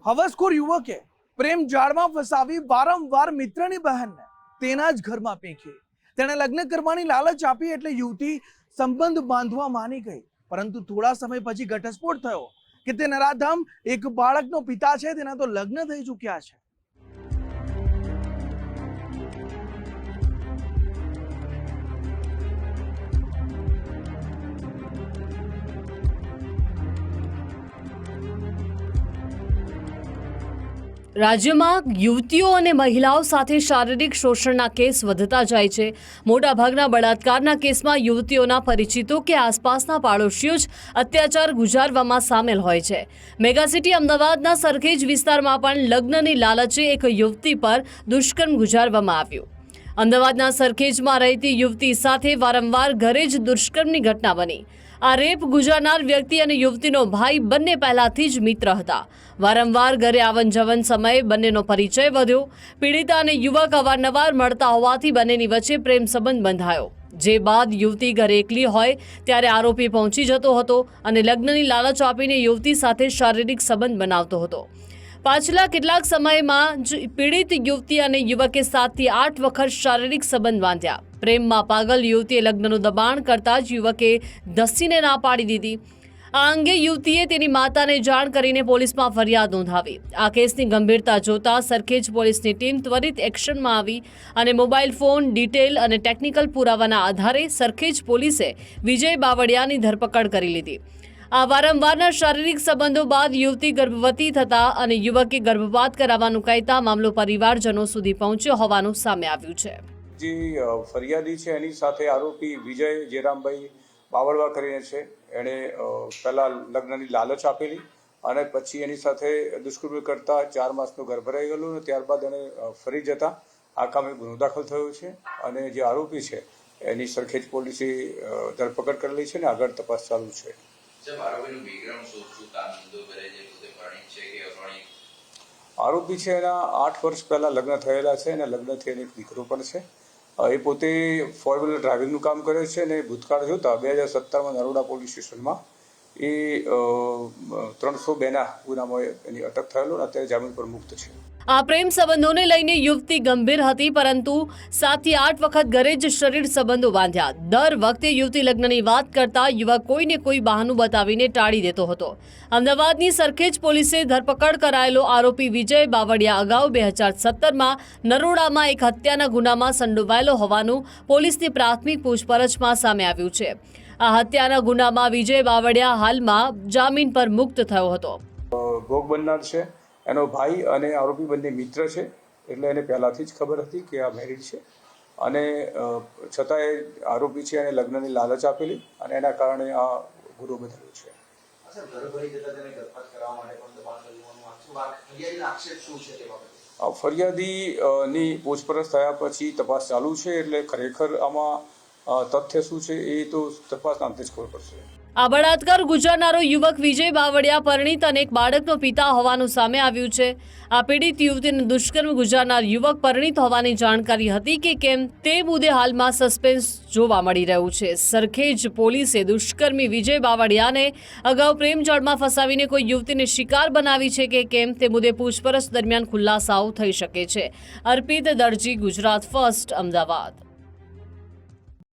હવસખોર યુવકે પ્રેમ જાળમાં ફસાવી વારંવાર મિત્રની બહેનને તેના જ ઘરમાં પેંખી. તેણે લગ્ન કરવાની લાલચ આપી એટલે યુવતી સંબંધ બાંધવા માની ગઈ, પરંતુ થોડા સમય પછી ઘટસ્ફોટ થયો કે તે નરાધમ એક બાળકનો પિતા છે, તેના તો લગ્ન થઈ ચૂક્યા છે. રાજ્યમાં યુવતીઓ અને મહિલાઓ સાથે શારીરિક શોષણના કેસ વધતા જાય છે. મોટાભાગના બળાત્કારના કેસમાં યુવતીઓના પરિચિતો કે આસપાસના પાડોશીઓ જ અત્યાચાર ગુજારવામાં સામેલ હોય છે. મેગાસિટી અમદાવાદના સરખેજ વિસ્તારમાં પણ લગ્નની લાલચે એક યુવતી પર દુષ્કર્મ ગુજારવામાં આવ્યું. અમદાવાદના સરખેજમાં રહેતી યુવતી સાથે વારંવાર ઘરે જ દુષ્કર્મની ઘટના બની. આ રેપ ગુજારનાર વ્યક્તિ અને યુવતીનો ભાઈ બંને પહેલાથી જ મિત્ર હતા. વારંવાર ઘરે આવન જવન સમયે બંનેનો પરિચય વધ્યો. પીડિતા અને યુવક અવારનવાર મળતા હોવાથી બંનેની વચ્ચે પ્રેમ સંબંધ બંધાયો. જે બાદ યુવતી ઘરે એકલી હોય ત્યારે આરોપી પહોંચી જતો હતો અને લગ્નની લાલચ આપીને યુવતી સાથે શારીરિક સંબંધ બનાવતો હતો. પાછલા કેટલાક સમયમાં જ પીડિત યુવતી અને યુવકે 7 થી 8 વખત શારીરિક સંબંધ બાંધ્યા. પ્રેમમાં પાગલ યુવતીએ લગ્નનું દબાણ કરતા જ યુવકે ધસીને ના પાડી દીધી. આ અંગે યુવતીએ તેની માતાને જાણ કરીને પોલીસમાં ફરિયાદ નોંધાવી. આ કેસની ગંભીરતા જોતા સરખેજ પોલીસની ટીમ ત્વરિત એક્શનમાં આવી અને મોબાઈલ ફોન ડિટેલ અને ટેકનિકલ પુરાવાના આધારે સરખેજ પોલીસે વિજય બાવળિયાની ધરપકડ કરી લીધી. આ વારંવારના શારીરિક સંબંધો બાદ યુવતી ગર્ભવતી થતા અને યુવકે ગર્ભપાત કરાવવાનું કહેતા મામલો પરિવારજનો સુધી પહોંચ્યો હોવાનું સામે આવ્યું છે. જે ફરિયાદી છે એની સાથે આરોપી વિજય જેરામભાઈ બાવળવા કરીને છે. એણે પહેલાં લગ્નની લાલચ આપેલી અને પછી એની સાથે દુષ્કર્મ કરતા 4 માસનું ગર્ભ રહી ગયેલું અને ત્યારબાદ એણે ફરી જતા આ કામે ગુનો દાખલ થયો છે અને જે આરોપી છે એની સરખેજ પોલીસે ધરપકડ કરેલી છે અને આગળ તપાસ ચાલુ છે. આરોપી છે એના 8 વર્ષ પહેલા લગ્ન થયેલા છે અને લગ્નથી એને એક દીકરો પણ છે. એ પોતે 4 વ્હીલર ડ્રાઇવિંગનું કામ કરે છે અને ભૂતકાળ જોતા 2017માં નરોડા પોલીસ સ્ટેશનમાં એ 302ના ગુનામાં એની અટક થયેલો અને અત્યારે જામીન પર મુક્ત છે. આ પ્રેમ સંબંધોને લઈને યુવતી ગંભીર હતી, પરંતુ 7 થી 8 વખત ઘરે જ શરીર સંબંધો બાંધ્યા. દર વખતે યુવતી લગ્નની વાત કરતા યુવક કોઈને કોઈ બહાનું બતાવીને ટાળી દેતો હતો. અમદાવાદની સરખેજ પોલીસે ધરપકડ કરાયેલો આરોપી વિજય બાવળિયા અગાઉ 2017માં નરોડામાં એક હત્યાના ગુનામાં સંડોવાયેલો હોવાનું પોલીસની પ્રાથમિક પૂછપરછમાં સામે આવ્યું છે. આ હત્યાના ગુનામાં વિજય બાવળિયા હાલમાં જામીન પર મુક્ત થયો હતો. ભોગ બનનાર છે એનો ભાઈ અને આરોપી બંને મિત્ર છે, એટલે એને પહેલાંથી જ ખબર હતી કે આ મેરિડ છે અને છતાંય આરોપી છે એને લગ્નની લાલચ આપેલી અને એના કારણે આ ગુનો બનેલો છે. ફરિયાદીની પૂછપરછ થયા પછી તપાસ ચાલુ છે, એટલે ખરેખર આમાં તથ્ય શું છે એ તો તપાસના અંતે જ ખબર પડશે. આ બળાત્કાર ગુજારનારો યુવક વિજય બાવળિયા પરિણીત અને એક બાળકનો પિતા હોવાનું સામે આવ્યું છે. આ પીડિત યુવતીને દુષ્કર્મ ગુજારનાર યુવક પરિણીત હોવાની જાણકારી હતી કે કેમ તે મુદ્દે હાલમાં સસ્પેન્સ જોવા મળી રહ્યું છે. સરખેજ પોલીસે દુષ્કર્મી વિજય બાવળિયાને અગાઉ પ્રેમજાળમાં ફસાવીને કોઈ યુવતીને શિકાર બનાવી છે કે કેમ તે મુદ્દે પૂછપરછ દરમિયાન ખુલાસાઓ થઈ શકે છે. અર્પિત દરજી, ગુજરાત ફર્સ્ટ, અમદાવાદ.